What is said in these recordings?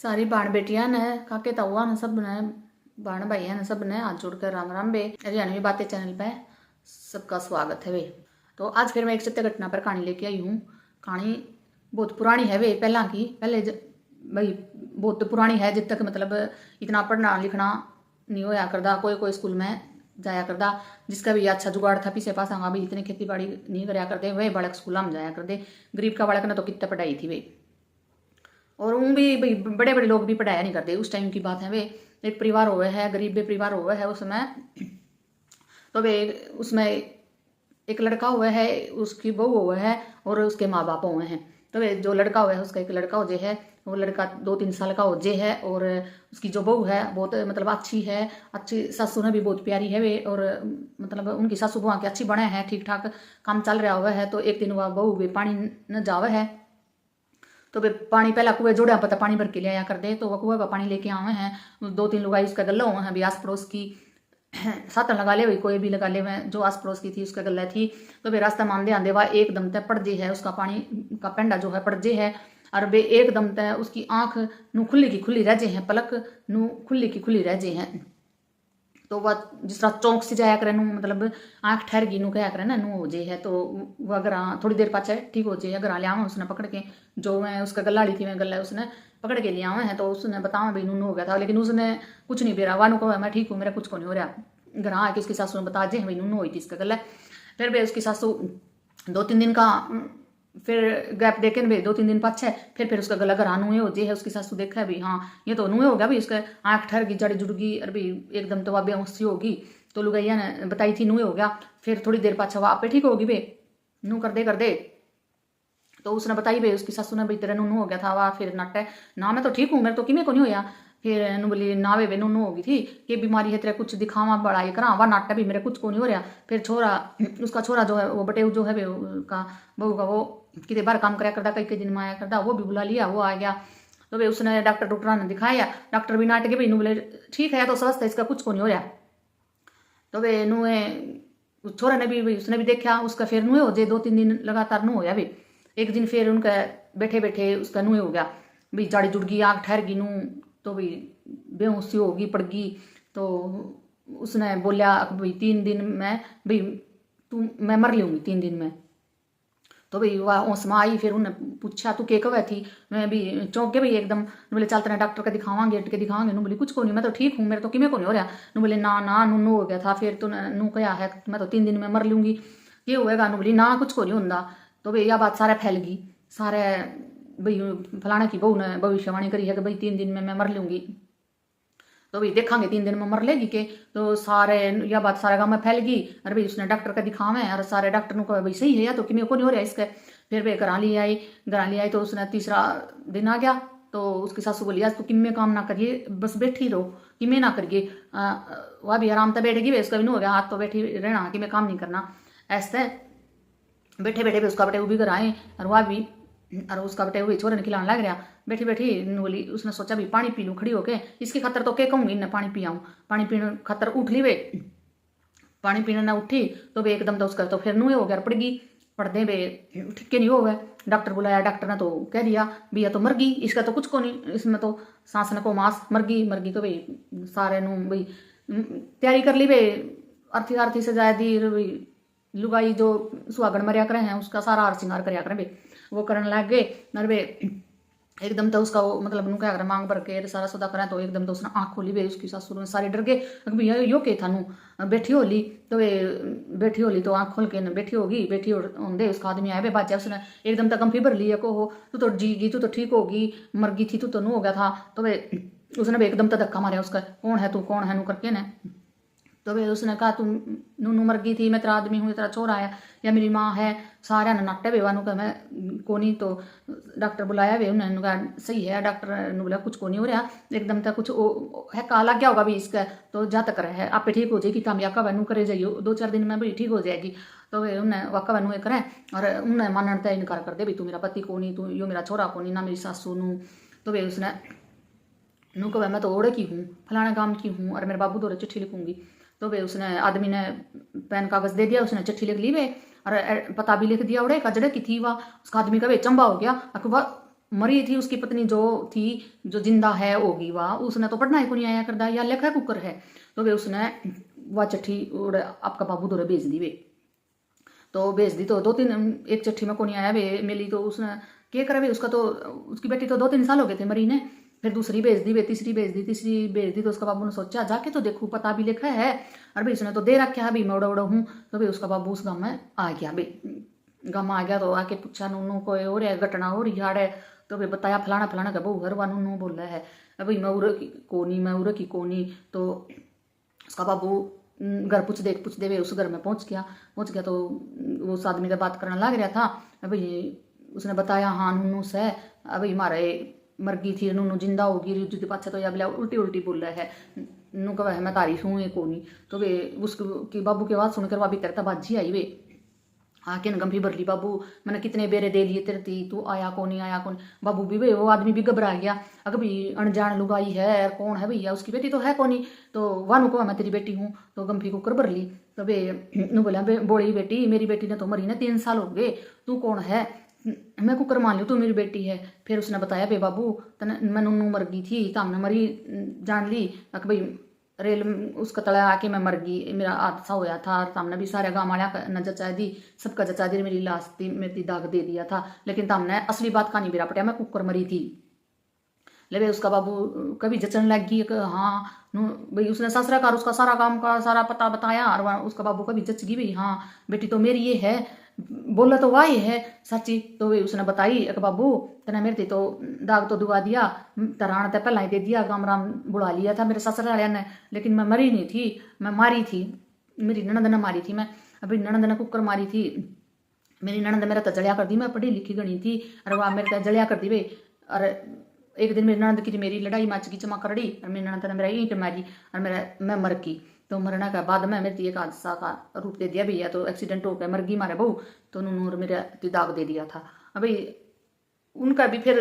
सारी बाण बेटियां ने काके ताऊआ ने सब ने बाण भाइया ने सब ने हाथ जोड़कर राम राम बे। हरियाणवी बातें चैनल पे सबका स्वागत है वे। तो आज फिर मैं एक सत्य घटना पर कहानी लेके आई हूँ। कहानी बहुत पुरानी है वे, पहला की पहले भाई बहुत पुरानी है। जब तक मतलब इतना पढ़ना लिखना नहीं होया करदा, कोई कोई स्कूल में जाया करदा, जिसका भी अच्छा जुगाड़ था पीछे पास भी इतनी खेती बाड़ी नहीं कराया करते, वही बालक स्कूल में जाया करते। गरीब का बालक ने तो कितने पढ़ाई थी वे, और उन भी भाई बड़े बड़े लोग भी पढ़ाया नहीं करते। उस टाइम की बात है वे। एक परिवार हुआ है, गरीब भी परिवार हुआ है उसमें। तो वे उसमें एक लड़का हुआ है, उसकी बहू हुआ है और उसके माँ बाप हुए हैं। तो वे जो लड़का हुआ है उसका एक लड़का हो जे है, वो लड़का 2-3 साल का हो जे है, और उसकी जो बहू है बहुत मतलब अच्छी है, अच्छी सासू ने भी बहुत प्यारी है वे, और मतलब उनकी सासू बुआ की अच्छी बने हैं, ठीक ठाक काम चल रहा हुआ है। तो एक दिन वह बहू भी पानी न जावे है, तो वे पानी पहला कुएं जोड़ा पता पानी भर के ले आया कर दे। तो वह कुएं का पानी लेके आवे हैं, 2-3 लुगाई उसका गला हुए हैं भी आस पड़ोस की सातन लगा ले, कोई भी लगा ले में जो आस पड़ोस की थी उसका गला थी। तो वे रास्ता मानदे आंदे वह एकदम तय पड़ जे है, उसका पानी का पेंडा जो है पड़ जे है, और वे एकदम तय उसकी आंख नू खुली की खुली रह जे हैं, पलक नू खुली की खुली रह जे हैं। तो वह जिस तरह चौंक से जाया करे नू, मतलब आंख ठहर गई नू कहा करे ना, नू हो जे है। तो वह अगर थोड़ी देर पाछे ठीक हो जे, अगर लिया उसने पकड़ के, जो मैं उसका गला ली थी मैं गला उसने पकड़ के लिया है। तो उसने बतावा भाई नू हो गया था, लेकिन उसने कुछ नहीं बेरा वानू को मैं ठीक हूँ, मेरा कुछ को नहीं हो रहा। घर आके उसकी सासू ने बता जे भाई नू हुई थी इसका गला। फिर भाई उसकी सासू 2-3 दिन का फिर गैप देखे भाई 2-3 दिन पाछे फिर उसका गला घर नुए हो जे है। उसकी सासू देखा है भाई हाँ ये तो नुए हो गया भाई, उसका आँख ठहर गई, जड़ी जुड़ गई, और भाई एकदम तो वह बेहोशी होगी। तो लुगैया ने बताई थी नुए हो गया। फिर थोड़ी देर पाछा वह आपे ठीक होगी भाई, नू कर दे। तो उसने बताई भाई उसकी सासू ने भाई तेरा नू हो गया था। वह फिर नट ना मैं तो ठीक हूँ, मेरे तो किमें को नहीं होया। फिर नू बोली ना वे नू होगी थी कि बीमारी है तेरा, कुछ दिखावा बड़ाई करा वह नाट भी मेरे कुछ को नहीं हो रहा। फिर छोरा उसका छोरा जो है वो बटे जो है का बहू का, वो कितने बार काम कराया करता, कई दिन में आया करता, वो भी बुला लिया, वो आ गया। तो वे उसने डॉक्टर ने दिखाया, डॉक्टर भी नाट के भाई नू बोले ठीक है तो स्वस्थ है, इसका कुछ को नहीं हो रहा। तो वे नुए छोरा ने भी उसने भी देखा, उसका फिर नुए हो जे 2-3 दिन लगातार नू होया भाई। एक दिन फिर उनका बैठे बैठे उसका नुए हो गया भाई, जाड़ी जुड़ गई, आग ठहर गई नू। तो भाई बेहोशी होगी पड़ गई। तो उसने बोलिया भाई 3 दिन में भाई तू मैं मर लूँगी 3 दिन में। तो भाई वह ओसमा आई, फिर उन्हें पूछा तू के कवे थी। मैं भी चौंक गए भाई एकदम। बोले चल तेना डॉक्टर का दिखावांगे, के दिखावांगे। नू बोली कुछ को नहीं, मैं तो ठीक हूँ, मेरे तो किमें को नहीं हो रहा। नू बोले ना नू हो गया था। फिर तू नू क्या है, मैं तो 3 दिन में मर लूँगी, ये होएगा। नू बोली ना कुछ को नहीं होंदा। तो भाई यह बात सारे फैल गई, सारे भाई फलाने की बहू ने भविष्यवाणी करी है कि भाई 3 दिन में मैं मर लूँगी। तो भाई देखांगे 3 दिन में मर लेगी के। तो सारे यह बात सारे गाँव में फैल गई। अरे भाई उसने डॉक्टर का दिखावे, और सारे डॉक्टर को भाई सही है या तो किमें को नहीं हो रहा इसके। फिर भाई घर ले आई। तो उसने तीसरा दिन आ गया। तो उसकी सासू बोली आज तू किमें काम ना करिए, बस बैठी रहो, किमें ना करिए। वह भी आराम से बैठेगी भाई, उसका भी नहीं हो गया, हाथ तो बैठी रहना कि मैं काम नहीं करना। ऐसे बैठे बैठे भी उसका बेटे वो भी घर आए, और वह भी और उसका बेटे हुई छोरे ने खिलाने लग रहा। बैठी बैठी बोली, उसने सोचा भी पानी पी लूँ खड़ी होके, इसके खतर तो क्या कहूँगी इन्हें पानी पियाऊँ। पानी पीने खतर उठ ली वे, पानी पीने ना उठी तो वे एकदम तो उसका तो फिर नुए हो गया, पड़ गई। पढ़ते वे ठीक के नहीं हो गए। डॉक्टर बुलाया, डॉक्टर ने तो कह दिया भैया तो मर गई, इसका तो कुछ को नहीं, इसमें तो सांस न को मास मर गई। तो भाई सारे नू भाई तैयारी कर ली भाई, अर्थी से जाए दी भाई लुगाई जो सुहागन मरिया करे हैं उसका सारा हार श्रृंगार कराया करें भाई, वो करने लग गए। और वे एकदम तो उसका वो मतलब नु क्या करें मांग भर के सारा सौदा करें। तो एकदम तो उसने आँख खोली भाई, उसकी सासू ने सारे डर गए भैया यो के था नू बैठी होली। तो वे बैठी होली तो आँख खोल के बैठी होगी, बैठी होंगे उसका आदमी आया भाई बाजा। उसने एकदम तक कंफी भर ली है को हो तू तो जीगी, तू तो ठीक होगी, मर गई थी तू तो नू हो गया था। तो वे उसने भी एकदम तो धक्का मारा उसका, कौन है तू करके न। तो वे उसने कहा तुम नू मर गई थी, मैं तेरा आदमी हूँ, तेरा छोरा है या मेरी माँ है। सारा ने नाटे बेवानू का मैं कोनी। तो डॉक्टर बुलाया वे, उन्होंने कहा सही है। डॉक्टर ने बोला कुछ को नहीं हो रहा, एकदम तक कुछ है काला क्या होगा भी इसका, तो जा तक रहे आप ठीक हो जाएगी, काम या का वैनू करे जाइयो 2-4 दिन में भी ठीक हो जाएगी। तो वे उन्हें वाका वैनू करें, और उन्हें मानने तय इनकार कर दे भी तू मेरा पति को नहीं, तू यो मेरा छोरा को नहीं, ना मेरी सासू नू। तो वे उसने नू कहा मैं तो ओड़े की हूँ, फलाना काम की हूँ, और मेरे बाबू दौरे चिट्ठी लिखूंगी। तो वे उसने आदमी ने पेन कागज दे दिया, उसने चिट्ठी लिख ली वे, और पता भी लिख दिया उड़े का जड़े की थी। वह उसका आदमी का वे चंबा हो गया, वह मरी थी उसकी पत्नी जो थी, जो जिंदा है होगी वह, उसने तो पढ़ना ही को नहीं आया करदा, या लेखा कुकर है। तो वे उसने वह चिट्ठी और आपका बाबू दौरे भेज दी वे। तो भेज दी तो 2-3 एक चिट्ठी में को नहीं आया वे मिली, तो उसने क्या करा वे, उसका तो उसकी बेटी तो 2-3 साल हो गए थे मरी ने। फिर दूसरी भेज दी वे, तीसरी भेज दी तो उसका बाबू ने सोचा जाके तो देखूँ, पता भी लिखा है, अरे भाई उसने तो दे रखा है, अभी मैं उड़ा हूँ। तो भाई उसका बाबू उस गाँव में आ गया, भाई गाँव में आ गया तो आके पूछा नूनू कोई हो रहा है, घटना हो रही है। तो भाई बताया फलाना फलाना का बहू घर वा, नूनू बोल रहा है अभी मैं उड़ की कोनी, मैं उड़ की कोनी। तो उसका बाबू घर पूछ दे वे उस घर में पहुंच गया तो वो उस आदमी से बात करने लग रहा था। अभी उसने बताया हाँ नूनू से, अभी हमारे मर गई थी, नूनू जिंदा होगी जिद पाछे, तो अगला उल्टी बोल रहा है, नू कह मैं तारीफ हूँ ये कोनी। तो वे उसकी बाबू की आवाज़ सुनकर वह भीतर था बाजी आई वे आके न गंभी भरली, बाबू मैंने कितने बेरे दे लिए तेरे ती, तू आया कौन बाबू भी भाई वो आदमी भी घबरा गया, अगर भाई अनजान लुगाई है, कौन है भैया, उसकी बेटी तो है कौनी। तो वानू को मैं तेरी बेटी हूँ, तो गंभी कुकर भर ली। तो वे नू बोला बोली बेटी मेरी बेटी ने तो मरी ने 3 साल हो गए, तू कौन है, मैं कुकर मान लूँ तू मेरी बेटी है। फिर उसने बताया बे बाबू तने मैं नूनू मर गई थी, तो हमने मरी जान ली, अक भाई रेल उसका तला आके मैं मर गई, मेरा हादसा होया था, और सामने भी सारे गाँव वाले न जचा दी, सबका जचा दी, मेरी लाश थी, मेरी दाग दे दिया था, लेकिन हमने असली बात का नहीं बेरा पटिया, मैं कुकर मरी थी। ले उसका बाबू कभी जचन लग गई हाँ भाई, उसने ससुरा का उसका सारा काम का सारा पता बताया, और उसका बाबू कभी जच गई भाई हाँ बेटी तो मेरी ये है, बोला तो वाही है सच्ची। तो वे उसने बताई एक बाबू तना मेरे थी तो दाग तो दुआ दिया, तराण तो पहला ही दे दिया, गाम राम बुला लिया था मेरे ससुर वाले ने, लेकिन मैं मरी नहीं थी, मैं मारी थी, मेरी ननद ने मारी थी, मैं अभी ननद ने कुकर मारी थी, मेरी ननद मेरा तो जलिया कर दी, मैं पढ़ी लिखी गणी थी, अरे वाह मेरे तो जलिया कर दी वे। और एक दिन मेरी ननद की मेरी लड़ाई मच गई चमा करड़ी, और मेरी ननद ने मेरा ईंट मारी और मैं मर गई। तो मरने के बाद में मेरे एक हादसा का रूप दे दिया भैया, तो एक्सीडेंट हो गया मर गई मारे बहू, तो उन्होंने मेरा दाग दे दिया था। अभी उनका भी फिर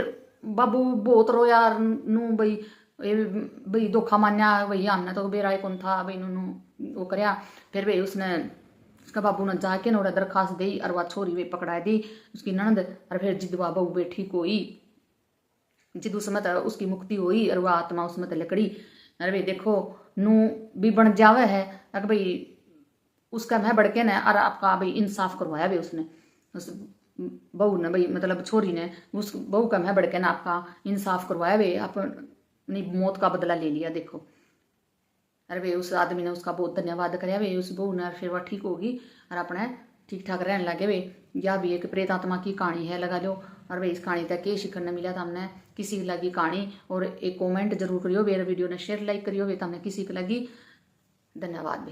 बाबू बहुत रोया नू भाई धोखा मान्या वही हमने तो बेरा कौन था भाई नू वो करया। फिर भाई उसने उसका बाबू ने जाके ना दरखास्त दी, और वह छोरी वे पकड़ा दी उसकी ननद, और फिर जिदवा बहू बैठी कोई जिद उसमें तो उसकी मुक्ति हुई, और वह आत्मा उसमें तो लकड़ी। अरे भाई देखो नू भी बन जावे है, अगर भाई उसका मैं बढ़के ना और आपका भाई इंसाफ करवाया भाई उसने, उस बहू ने भाई मतलब छोरी ने उस बहू का मैं बढ़के ना आपका इंसाफ करवाया भाई, अपनी मौत का बदला ले लिया देखो। अरे भाई उस आदमी ने उसका बहुत धन्यवाद कराया भाई उस बहू ने, फिर वह ठीक होगी और अपने ठीक ठाक रहने लगे भाई। यह भी एक प्रेत आत्मा की कहानी है लगा लो। और भाई इस कहानी तक के सीखने मिला था हमने, किसी की लगी कहानी और एक कमेंट जरूर करियो, मेरे वीडियो ने शेयर लाइक करियो भाई, तो हमने किसी की लगी। धन्यवाद भाई।